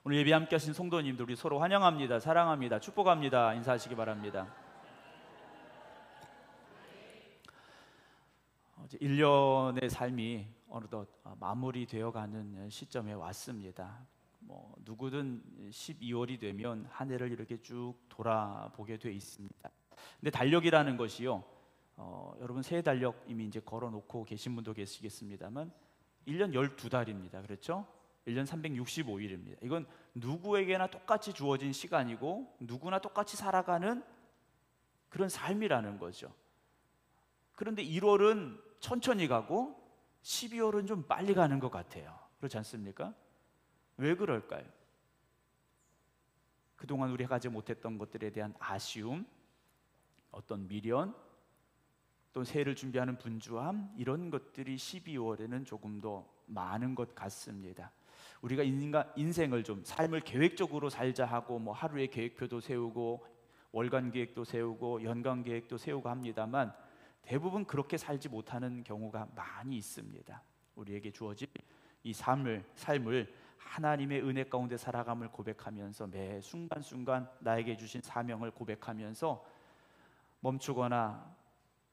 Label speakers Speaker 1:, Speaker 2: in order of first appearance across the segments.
Speaker 1: 오늘 예배 함께 하신 성도님들 우리 서로 환영합니다. 사랑합니다. 축복합니다. 인사하시기 바랍니다. 이제 1년의 삶이 어느덧 마무리되어가는 시점에 왔습니다. 누구든 12월이 되면 한 해를 이렇게 쭉 돌아보게 돼 있습니다. 근데 달력이라는 것이요, 여러분 새해 달력 이미 이제 걸어놓고 계신 분도 계시겠습니다만 1년 12달입니다. 그렇죠? 1년 365일입니다. 이건 누구에게나 똑같이 주어진 시간이고 누구나 똑같이 살아가는 그런 삶이라는 거죠. 그런데 1월은 천천히 가고 12월은 좀 빨리 가는 것 같아요. 그렇지 않습니까? 왜 그럴까요? 그동안 우리가 하지 못했던 것들에 대한 아쉬움, 어떤 미련, 또 새해를 준비하는 분주함, 이런 것들이 12월에는 조금 더 많은 것 같습니다. 우리가 인생을 좀 삶을 계획적으로 살자 하고 하루의 계획표도 세우고 월간 계획도 세우고 연간 계획도 세우고 합니다만 대부분 그렇게 살지 못하는 경우가 많이 있습니다. 우리에게 주어진 이 삶을 하나님의 은혜 가운데 살아감을 고백하면서 매 순간순간 나에게 주신 사명을 고백하면서 멈추거나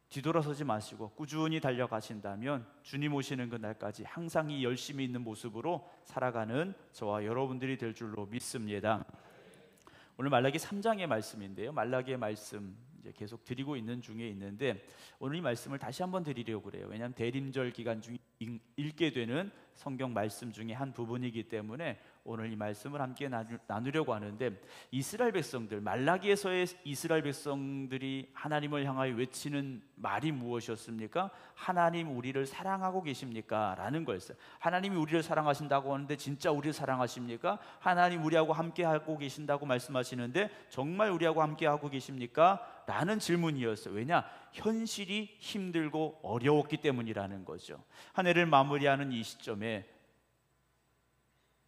Speaker 1: 뒤돌아서지 마시고 꾸준히 달려가신다면 주님 오시는 그날까지 항상 이 열심히 있는 모습으로 살아가는 저와 여러분들이 될 줄로 믿습니다. 오늘 말라기 3장의 말씀인데요, 말라기의 말씀 이제 계속 드리고 있는 중에 있는데 오늘 이 말씀을 다시 한번 드리려고 그래요. 왜냐하면 대림절 기간 중에 읽게 되는 성경 말씀 중에 한 부분이기 때문에 오늘 이 말씀을 함께 나누려고 하는데, 이스라엘 백성들, 말라기에서의 이스라엘 백성들이 하나님을 향하여 외치는 말이 무엇이었습니까? 하나님 우리를 사랑하고 계십니까? 라는 거였어요. 하나님이 우리를 사랑하신다고 하는데 진짜 우리를 사랑하십니까? 하나님 우리하고 함께 하고 계신다고 말씀하시는데 정말 우리하고 함께 하고 계십니까? 라는 질문이었어요. 왜냐? 현실이 힘들고 어려웠기 때문이라는 거죠. 한 해를 마무리하는 이 시점에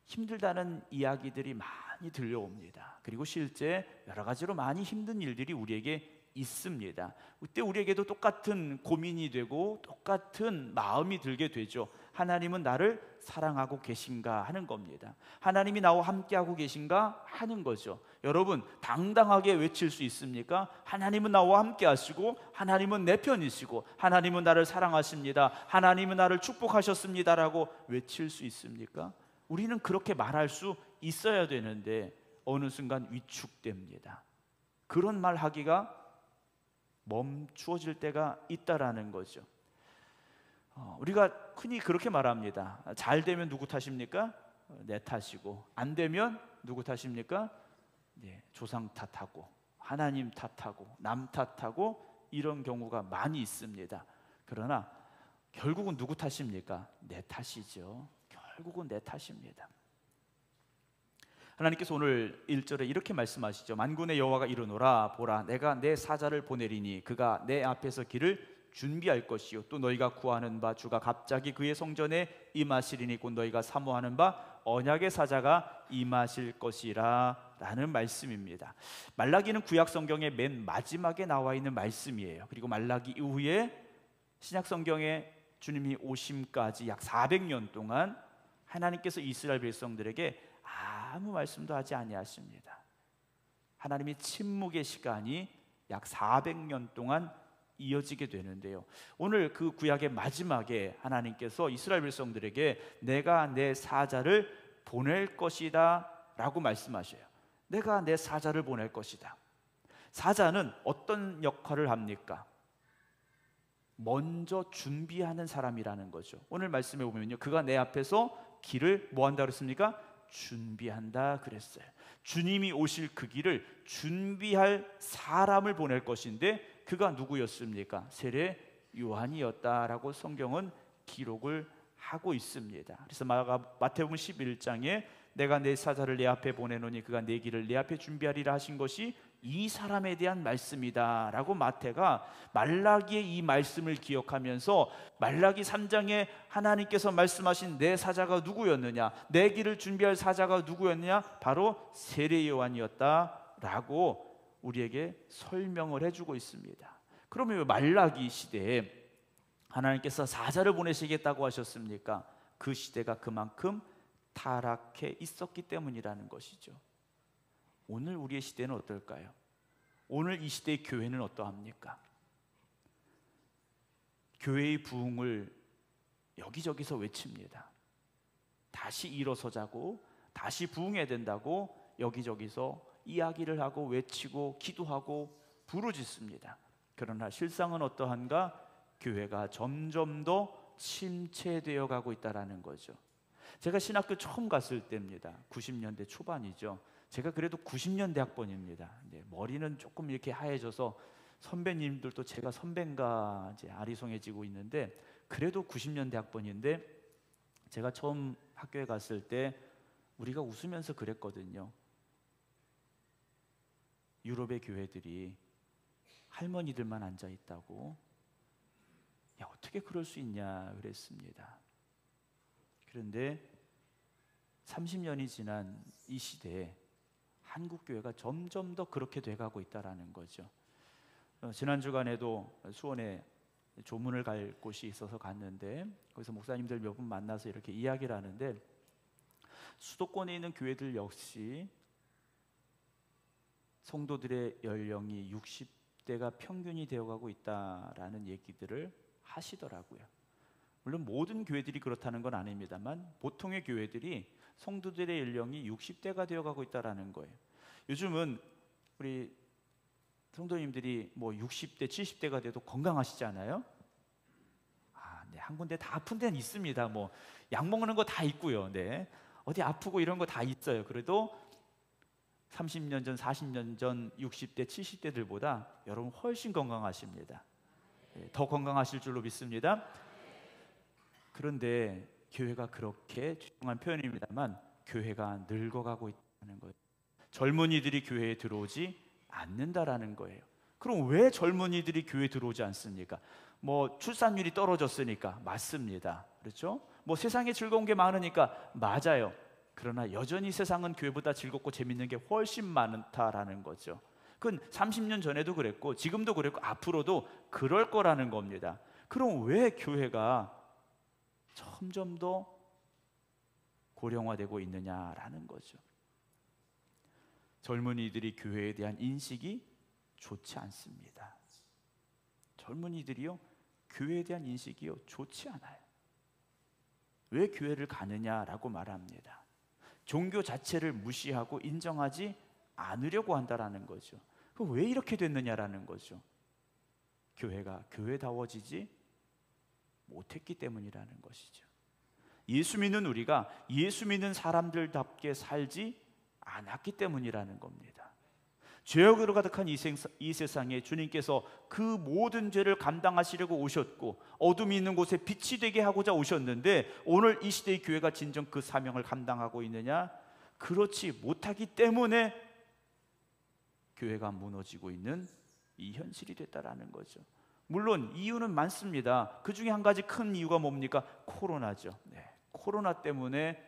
Speaker 1: 힘들다는 이야기들이 많이 들려옵니다. 그리고 실제 여러 가지로 많이 힘든 일들이 우리에게 있습니다. 그때 우리에게도 똑같은 고민이 되고 똑같은 마음이 들게 되죠. 하나님은 나를 사랑하고 계신가 하는 겁니다. 하나님이 나와 함께하고 계신가 하는 거죠. 여러분 당당하게 외칠 수 있습니까? 하나님은 나와 함께 하시고 하나님은 내 편이시고 하나님은 나를 사랑하십니다, 하나님은 나를 축복하셨습니다라고 외칠 수 있습니까? 우리는 그렇게 말할 수 있어야 되는데 어느 순간 위축됩니다. 그런 말 하기가 멈추어질 때가 있다라는 거죠. 우리가 흔히 그렇게 말합니다. 잘 되면 누구 탓입니까? 내 탓이고, 안 되면 누구 탓입니까? 조상 탓하고 하나님 탓하고 남 탓하고 이런 경우가 많이 있습니다. 그러나 결국은 누구 탓입니까? 내 탓이죠. 결국은 내 탓입니다. 하나님께서 오늘 1절에 이렇게 말씀하시죠. 만군의 여호와가 이르노라, 보라 내가 내 사자를 보내리니 그가 내 앞에서 길을 준비할 것이요 또 너희가 구하는 바 주가 갑자기 그의 성전에 임하시리니 곧 너희가 사모하는 바 언약의 사자가 임하실 것이라 라는 말씀입니다. 말라기는 구약 성경의 맨 마지막에 나와 있는 말씀이에요. 그리고 말라기 이후에 신약 성경에 주님이 오심까지 약 400년 동안 하나님께서 이스라엘 백성들에게 아무 말씀도 하지 아니하십니다. 하나님의 침묵의 시간이 약 400년 동안 이어지게 되는데요, 오늘 그 구약의 마지막에 하나님께서 이스라엘 백성들에게 내가 내 사자를 보낼 것이다 라고 말씀하셔요. 내가 내 사자를 보낼 것이다. 사자는 어떤 역할을 합니까? 먼저 준비하는 사람이라는 거죠. 오늘 말씀에 보면요, 그가 내 앞에서 길을 뭐 한다 그랬습니까? 준비한다 그랬어요. 주님이 오실 그 길을 준비할 사람을 보낼 것인데 그가 누구였습니까? 세례 요한이었다라고 성경은 기록을 하고 있습니다. 그래서 마태복음 11장에 내가 내 사자를 내 앞에 보내노니 그가 내 길을 내 앞에 준비하리라 하신 것이 이 사람에 대한 말씀이다 라고 마태가 말라기의 이 말씀을 기억하면서 말라기 3장에 하나님께서 말씀하신 내 사자가 누구였느냐, 내 길을 준비할 사자가 누구였느냐, 바로 세례 요한이었다 라고 우리에게 설명을 해주고 있습니다. 그러면 왜 말라기 시대에 하나님께서 사자를 보내시겠다고 하셨습니까? 그 시대가 그만큼 타락해 있었기 때문이라는 것이죠. 오늘 우리의 시대는 어떨까요? 오늘 이 시대의 교회는 어떠합니까? 교회의 부흥을 여기저기서 외칩니다. 다시 일어서자고, 다시 부흥해야 된다고 여기저기서 이야기를 하고 외치고 기도하고 부르짖습니다. 그러나 실상은 어떠한가? 교회가 점점 더 침체되어 가고 있다는 거죠. 제가 신학교 처음 갔을 때입니다. 90년대 초반이죠. 제가 그래도 90년대 학번입니다. 머리는 조금 이렇게 하얘져서 선배님들도 제가 선배인가 이제 아리송해지고 있는데, 그래도 90년대 학번인데 제가 처음 학교에 갔을 때 우리가 웃으면서 그랬거든요. 유럽의 교회들이 할머니들만 앉아 있다고. 야, 어떻게 그럴 수 있냐 그랬습니다. 그런데 30년이 지난 이 시대에 한국 교회가 점점 더 그렇게 돼가고 있다라는 거죠. 지난 주간에도 수원에 조문을 갈 곳이 있어서 갔는데, 거기서 목사님들 몇 분 만나서 이렇게 이야기를 하는데, 수도권에 있는 교회들 역시 성도들의 연령이 60대가 평균이 되어가고 있다라는 얘기들을 하시더라고요. 물론 모든 교회들이 그렇다는 건 아닙니다만 보통의 교회들이 성도들의 연령이 60대가 되어가고 있다라는 거예요. 요즘은 우리 성도님들이 뭐 60대, 70대가 돼도 건강하시잖아요. 네, 한 군데 다 아픈 데는 있습니다. 뭐 약 먹는 거 다 있고요. 네, 어디 아프고 이런 거 다 있어요. 그래도 30년 전, 40년 전 60대, 70대들보다 여러분 훨씬 건강하십니다. 더 건강하실 줄로 믿습니다. 그런데 교회가 그렇게 죄송한 표현입니다만 교회가 늙어가고 있다는 거예요. 젊은이들이 교회에 들어오지 않는다라는 거예요. 그럼 왜 젊은이들이 교회에 들어오지 않습니까? 뭐 출산율이 떨어졌으니까. 맞습니다. 그렇죠? 뭐 세상에 즐거운 게 많으니까. 맞아요. 그러나 여전히 세상은 교회보다 즐겁고 재밌는 게 훨씬 많다라는 거죠. 그건 30년 전에도 그랬고 지금도 그랬고 앞으로도 그럴 거라는 겁니다. 그럼 왜 교회가 점점 더 고령화되고 있느냐라는 거죠. 젊은이들이 교회에 대한 인식이 좋지 않습니다. 젊은이들이요, 교회에 대한 인식이요 좋지 않아요. 왜 교회를 가느냐라고 말합니다. 종교 자체를 무시하고 인정하지 않으려고 한다라는 거죠. 그럼 왜 이렇게 됐느냐라는 거죠. 교회가 교회다워지지 못했기 때문이라는 것이죠. 예수 믿는 우리가 예수 믿는 사람들답게 살지 않았기 때문이라는 겁니다. 죄악으로 가득한 이 세상에 주님께서 그 모든 죄를 감당하시려고 오셨고 어둠이 있는 곳에 빛이 되게 하고자 오셨는데, 오늘 이 시대의 교회가 진정 그 사명을 감당하고 있느냐? 그렇지 못하기 때문에 교회가 무너지고 있는 이 현실이 됐다라는 거죠. 물론 이유는 많습니다. 그 중에 한 가지 큰 이유가 뭡니까? 코로나죠. 네, 코로나 때문에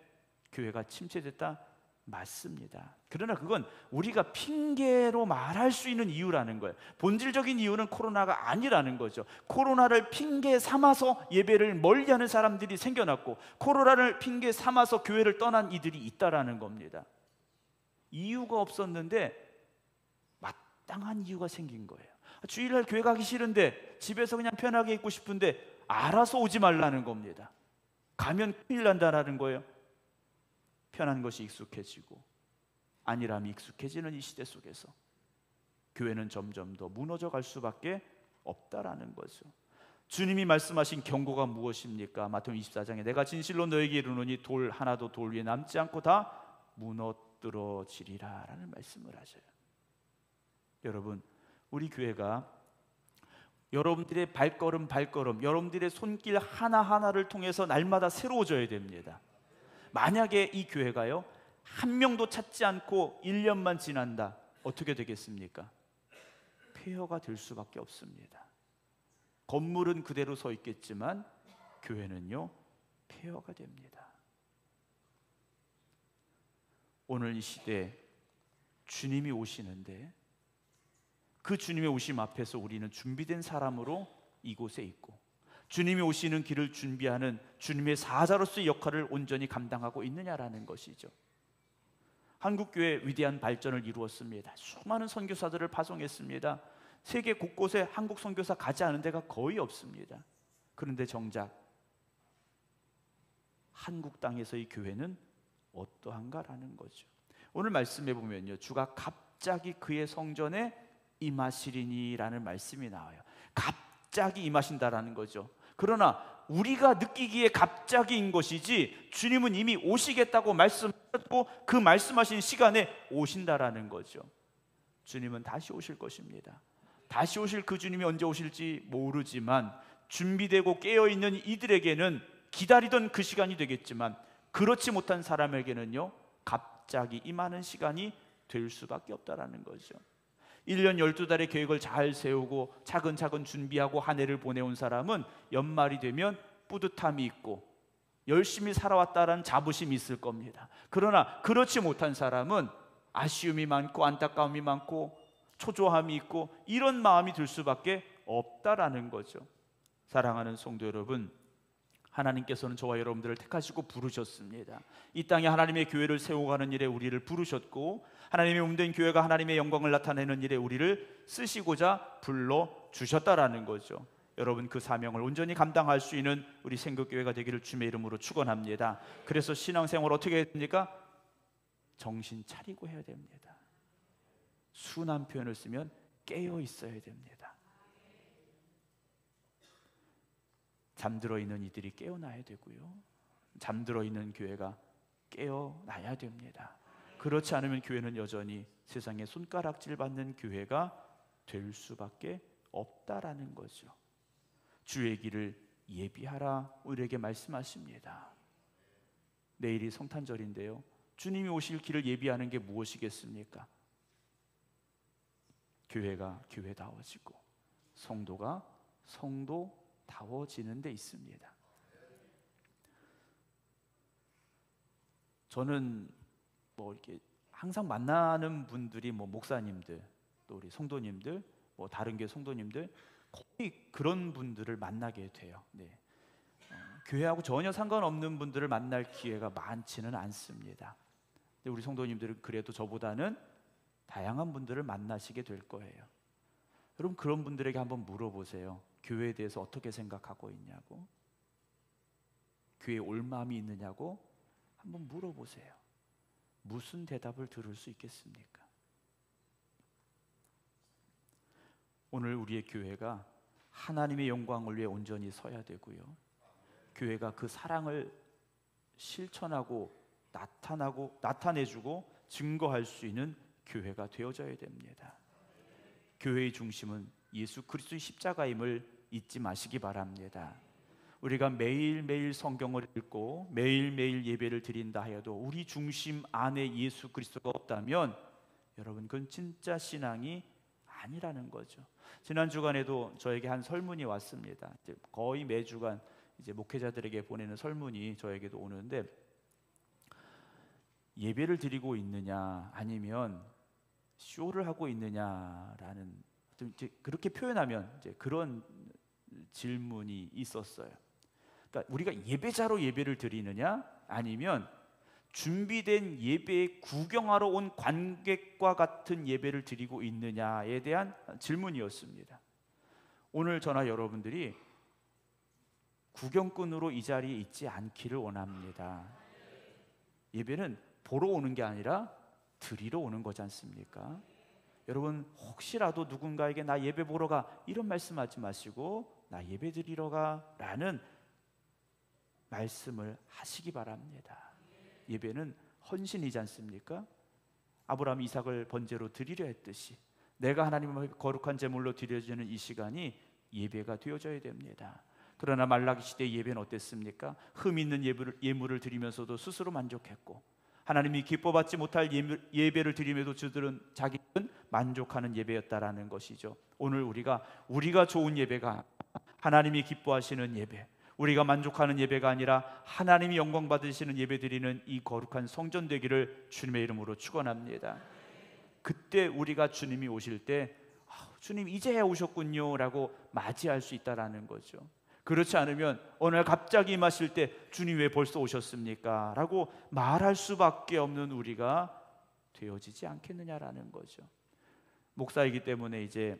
Speaker 1: 교회가 침체됐다? 맞습니다. 그러나 그건 우리가 핑계로 말할 수 있는 이유라는 거예요. 본질적인 이유는 코로나가 아니라는 거죠. 코로나를 핑계 삼아서 예배를 멀리하는 사람들이 생겨났고 코로나를 핑계 삼아서 교회를 떠난 이들이 있다라는 겁니다. 이유가 없었는데 마땅한 이유가 생긴 거예요. 주일날 교회 가기 싫은데 집에서 그냥 편하게 있고 싶은데 알아서 오지 말라는 겁니다. 가면 큰일 난다라는 거예요. 편한 것이 익숙해지고 안일함이 익숙해지는 이 시대 속에서 교회는 점점 더 무너져 갈 수밖에 없다라는 거죠. 주님이 말씀하신 경고가 무엇입니까? 마태복음 24장에 내가 진실로 너에게 이르노니 돌 하나도 돌 위에 남지 않고 다 무너뜨러지리라 라는 말씀을 하셔요. 여러분, 우리 교회가 여러분들의 발걸음 여러분들의 손길 하나하나를 통해서 날마다 새로워져야 됩니다. 만약에 이 교회가요 한 명도 찾지 않고 1년만 지난다, 어떻게 되겠습니까? 폐허가 될 수밖에 없습니다. 건물은 그대로 서 있겠지만 교회는요 폐허가 됩니다. 오늘 이 시대에 주님이 오시는데 그 주님의 오심 앞에서 우리는 준비된 사람으로 이곳에 있고 주님이 오시는 길을 준비하는 주님의 사자로서의 역할을 온전히 감당하고 있느냐라는 것이죠. 한국교회 위대한 발전을 이루었습니다. 수많은 선교사들을 파송했습니다. 세계 곳곳에 한국 선교사 가지 않은 데가 거의 없습니다. 그런데 정작 한국 땅에서의 교회는 어떠한가라는 거죠. 오늘 말씀해 보면요, 주가 갑자기 그의 성전에 임하시리니라는 말씀이 나와요. 갑자기 임하신다라는 거죠. 그러나 우리가 느끼기에 갑자기인 것이지 주님은 이미 오시겠다고 말씀하셨고 그 말씀하신 시간에 오신다라는 거죠. 주님은 다시 오실 것입니다. 다시 오실 그 주님이 언제 오실지 모르지만 준비되고 깨어있는 이들에게는 기다리던 그 시간이 되겠지만, 그렇지 못한 사람에게는요, 갑자기 임하는 시간이 될 수밖에 없다라는 거죠. 1년 12달의 계획을 잘 세우고 차근차근 준비하고 한 해를 보내온 사람은 연말이 되면 뿌듯함이 있고 열심히 살아왔다라는 자부심이 있을 겁니다. 그러나 그렇지 못한 사람은 아쉬움이 많고 안타까움이 많고 초조함이 있고 이런 마음이 들 수밖에 없다라는 거죠. 사랑하는 성도 여러분, 하나님께서는 저와 여러분들을 택하시고 부르셨습니다. 이 땅에 하나님의 교회를 세워가는 일에 우리를 부르셨고, 하나님의 몸된 교회가 하나님의 영광을 나타내는 일에 우리를 쓰시고자 불러주셨다라는 거죠. 여러분, 그 사명을 온전히 감당할 수 있는 우리 생각교회가 되기를 주님의 이름으로 축원합니다. 그래서 신앙생활 어떻게 해야 됩니까? 정신 차리고 해야 됩니다. 순한 표현을 쓰면 깨어 있어야 됩니다. 잠들어 있는 이들이 깨어나야 되고요, 잠들어 있는 교회가 깨어나야 됩니다. 그렇지 않으면 교회는 여전히 세상에 손가락질 받는 교회가 될 수밖에 없다라는 거죠. 주의 길을 예비하라 우리에게 말씀하십니다. 내일이 성탄절인데요, 주님이 오실 길을 예비하는 게 무엇이겠습니까? 교회가 교회다워지고 성도가 성도다워지는 데 있습니다. 저는 이렇게 항상 만나는 분들이 목사님들, 또 우리 성도님들, 다른 교회 성도님들, 거의 그런 분들을 만나게 돼요. 네. 교회하고 전혀 상관없는 분들을 만날 기회가 많지는 않습니다. 근데 우리 성도님들은 그래도 저보다는 다양한 분들을 만나시게 될 거예요. 여러분, 그런 분들에게 한번 물어보세요. 교회에 대해서 어떻게 생각하고 있냐고, 교회에 올 마음이 있느냐고 한번 물어보세요. 무슨 대답을 들을 수 있겠습니까? 오늘 우리의 교회가 하나님의 영광을 위해 온전히 서야 되고요, 교회가 그 사랑을 실천하고 나타내주고 증거할 수 있는 교회가 되어져야 됩니다. 교회의 중심은 예수 그리스도의 십자가임을 잊지 마시기 바랍니다. 우리가 매일매일 성경을 읽고 매일매일 예배를 드린다 하여도 우리 중심 안에 예수 그리스도가 없다면 여러분, 그건 진짜 신앙이 아니라는 거죠. 지난 주간에도 저에게 한 설문이 왔습니다. 거의 매주간 목회자들에게 보내는 설문이 저에게도 오는데, 예배를 드리고 있느냐 아니면 쇼를 하고 있느냐라는, 그렇게 표현하면 그런 질문이 있었어요. 그러니까 우리가 예배자로 예배를 드리느냐 아니면 준비된 예배에 구경하러 온 관객과 같은 예배를 드리고 있느냐에 대한 질문이었습니다. 오늘 저나 여러분들이 구경꾼으로 이 자리에 있지 않기를 원합니다. 예배는 보러 오는 게 아니라 드리러 오는 거지 않습니까? 여러분, 혹시라도 누군가에게 나 예배 보러 가 이런 말씀하지 마시고 나 예배 드리러 가라는 말씀을 하시기 바랍니다. 예배는 헌신이지 않습니까? 아브라함이 이삭을 번제로 드리려 했듯이 내가 하나님 앞에 거룩한 제물로 드려지는 이 시간이 예배가 되어져야 됩니다. 그러나 말라기 시대의 예배는 어땠습니까? 흠 있는 예물을 드리면서도 스스로 만족했고, 하나님이 기뻐받지 못할 예배를 드림에도 저들은 자기는 만족하는 예배였다라는 것이죠. 오늘 우리가 좋은 예배가 하나님이 기뻐하시는 예배, 우리가 만족하는 예배가 아니라 하나님이 영광 받으시는 예배 드리는 이 거룩한 성전 되기를 주님의 이름으로 축원합니다. 그때 우리가 주님이 오실 때 주님 이제야 오셨군요 라고 맞이할 수 있다라는 거죠. 그렇지 않으면 어느 날 갑자기 임하실 때 주님 왜 벌써 오셨습니까? 라고 말할 수밖에 없는 우리가 되어지지 않겠느냐라는 거죠. 목사이기 때문에 이제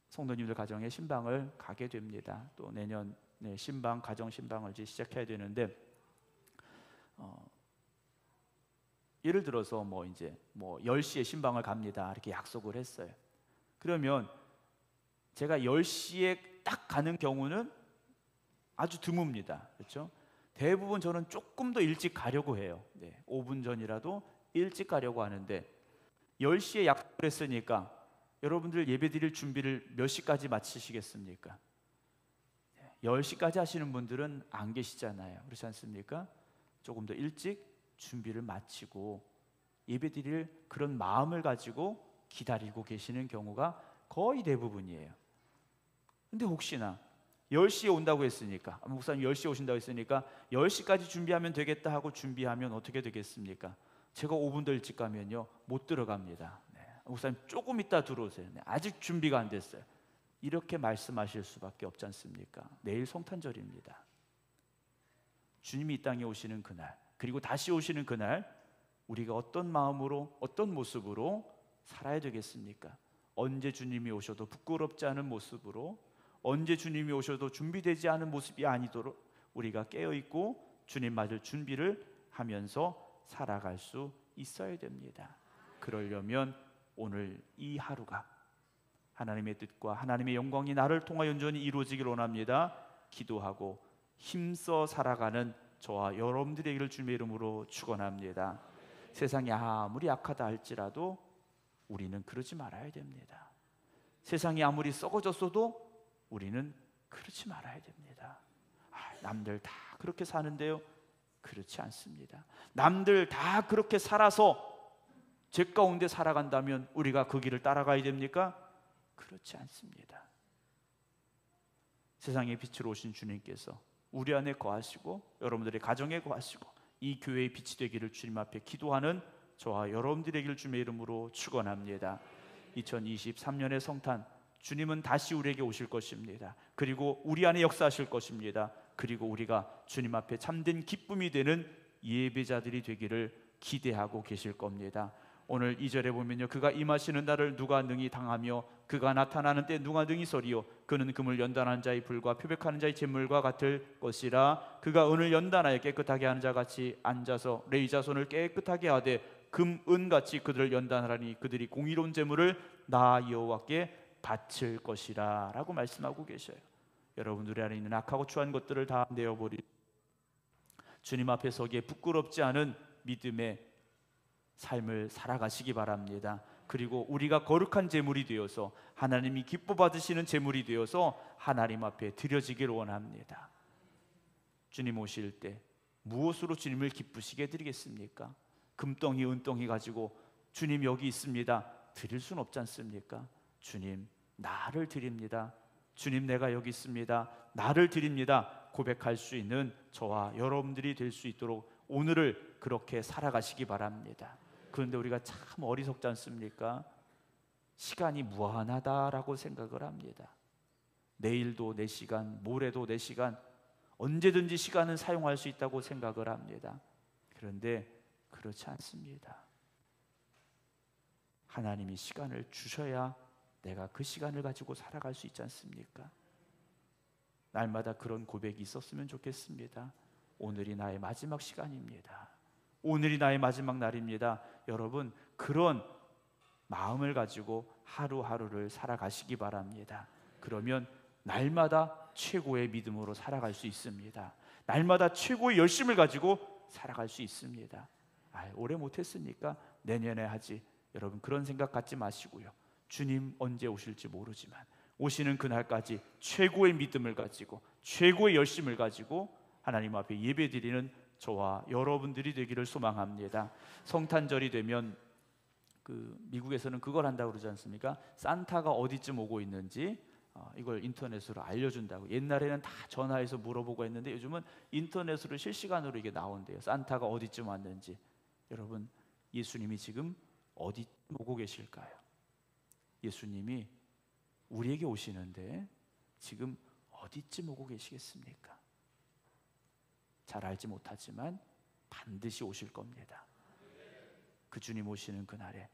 Speaker 1: 성도님들 가정에 신방을 가게 됩니다. 또 내년 신방, 가정 신방을 이제 시작해야 되는데 예를 들어서 이제 10시에 신방을 갑니다. 이렇게 약속을 했어요. 그러면 제가 10시에 딱 가는 경우는 아주 드뭅니다. 그렇죠? 대부분 저는 조금 더 일찍 가려고 해요. 5분 전이라도 일찍 가려고 하는데 10시에 약속을 했으니까 여러분들 예배드릴 준비를 몇 시까지 마치시겠습니까? 10시까지 하시는 분들은 안 계시잖아요. 그렇지 않습니까? 조금 더 일찍 준비를 마치고 예배드릴 그런 마음을 가지고 기다리고 계시는 경우가 거의 대부분이에요. 근데 혹시나 10시에 온다고 했으니까, 목사님 10시에 오신다고 했으니까 10시까지 준비하면 되겠다 하고 준비하면 어떻게 되겠습니까? 제가 5분 더 일찍 가면요 못 들어갑니다. 목사님 조금 이따 들어오세요. 아직 준비가 안 됐어요. 이렇게 말씀하실 수밖에 없지 않습니까? 내일 성탄절입니다. 주님이 이 땅에 오시는 그날, 그리고 다시 오시는 그날, 우리가 어떤 마음으로, 어떤 모습으로 살아야 되겠습니까? 언제 주님이 오셔도 부끄럽지 않은 모습으로, 언제 주님이 오셔도 준비되지 않은 모습이 아니도록 우리가 깨어있고 주님 맞을 준비를 하면서 살아갈 수 있어야 됩니다. 그러려면 오늘 이 하루가 하나님의 뜻과 하나님의 영광이 나를 통하여 온전히 이루어지기를 원합니다. 기도하고 힘써 살아가는 저와 여러분들에게를 주님의 이름으로 축원합니다. 세상이 아무리 약하다 할지라도 우리는 그러지 말아야 됩니다. 세상이 아무리 썩어졌어도 우리는 그렇지 말아야 됩니다. 남들 다 그렇게 사는데요, 그렇지 않습니다. 남들 다 그렇게 살아서 제 가운데 살아간다면 우리가 그 길을 따라가야 됩니까? 그렇지 않습니다. 세상의 빛으로 오신 주님께서 우리 안에 거하시고 여러분들의 가정에 거하시고 이 교회의 빛이 되기를 주님 앞에 기도하는 저와 여러분들에게를 주님의 이름으로 축원합니다. 2023년의 성탄, 주님은 다시 우리에게 오실 것입니다. 그리고 우리 안에 역사하실 것입니다. 그리고 우리가 주님 앞에 참된 기쁨이 되는 예배자들이 되기를 기대하고 계실 겁니다. 오늘 2절에 보면요, 그가 임하시는 날을 누가 능히 당하며 그가 나타나는 때 누가 능히 서리요. 그는 금을 연단하는 자의 불과 표백하는 자의 재물과 같을 것이라. 그가 은을 연단하여 깨끗하게 하는 자 같이 앉아서 레이자손을 깨끗하게 하되 금, 은같이 그들을 연단하라니 그들이 공의로운 재물을 나 여호와께 바칠 것이라 라고 말씀하고 계셔요. 여러분들 안에 있는 악하고 추한 것들을 다 내어버리 주님 앞에 서기에 부끄럽지 않은 믿음의 삶을 살아가시기 바랍니다. 그리고 우리가 거룩한 제물이 되어서 하나님이 기뻐 받으시는 제물이 되어서 하나님 앞에 드려지기를 원합니다. 주님 오실 때 무엇으로 주님을 기쁘시게 드리겠습니까? 금덩이 은덩이 가지고 주님 여기 있습니다 드릴 수는 없지 않습니까? 주님 나를 드립니다. 주님 내가 여기 있습니다. 나를 드립니다. 고백할 수 있는 저와 여러분들이 될 수 있도록 오늘을 그렇게 살아가시기 바랍니다. 그런데 우리가 참 어리석지 않습니까? 시간이 무한하다라고 생각을 합니다. 내일도 내 시간, 모레도 내 시간, 언제든지 시간은 사용할 수 있다고 생각을 합니다. 그런데 그렇지 않습니다. 하나님이 시간을 주셔야 내가 그 시간을 가지고 살아갈 수 있지 않습니까? 날마다 그런 고백이 있었으면 좋겠습니다. 오늘이 나의 마지막 시간입니다. 오늘이 나의 마지막 날입니다. 여러분 그런 마음을 가지고 하루하루를 살아가시기 바랍니다. 그러면 날마다 최고의 믿음으로 살아갈 수 있습니다. 날마다 최고의 열심을 가지고 살아갈 수 있습니다. 올해 못했으니까 내년에 하지. 여러분 그런 생각 갖지 마시고요. 주님 언제 오실지 모르지만 오시는 그날까지 최고의 믿음을 가지고 최고의 열심을 가지고 하나님 앞에 예배드리는 저와 여러분들이 되기를 소망합니다. 성탄절이 되면 미국에서는 그걸 한다고 그러지 않습니까? 산타가 어디쯤 오고 있는지 이걸 인터넷으로 알려준다고. 옛날에는 다 전화해서 물어보고 했는데 요즘은 인터넷으로 실시간으로 이게 나온대요. 산타가 어디쯤 왔는지. 여러분 예수님이 지금 어디쯤 오고 계실까요? 예수님이 우리에게 오시는데 지금 어디쯤 오고 계시겠습니까? 잘 알지 못하지만 반드시 오실 겁니다. 그 주님 오시는 그날에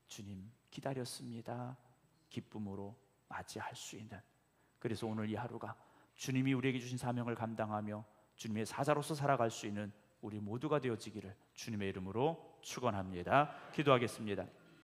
Speaker 1: 주님 기다렸습니다. 기쁨으로 맞이할 수 있는, 그래서 오늘 이 하루가 주님이 우리에게 주신 사명을 감당하며 주님의 사자로서 살아갈 수 있는 우리 모두가 되어지기를 주님의 이름으로 축원합니다. 기도하겠습니다.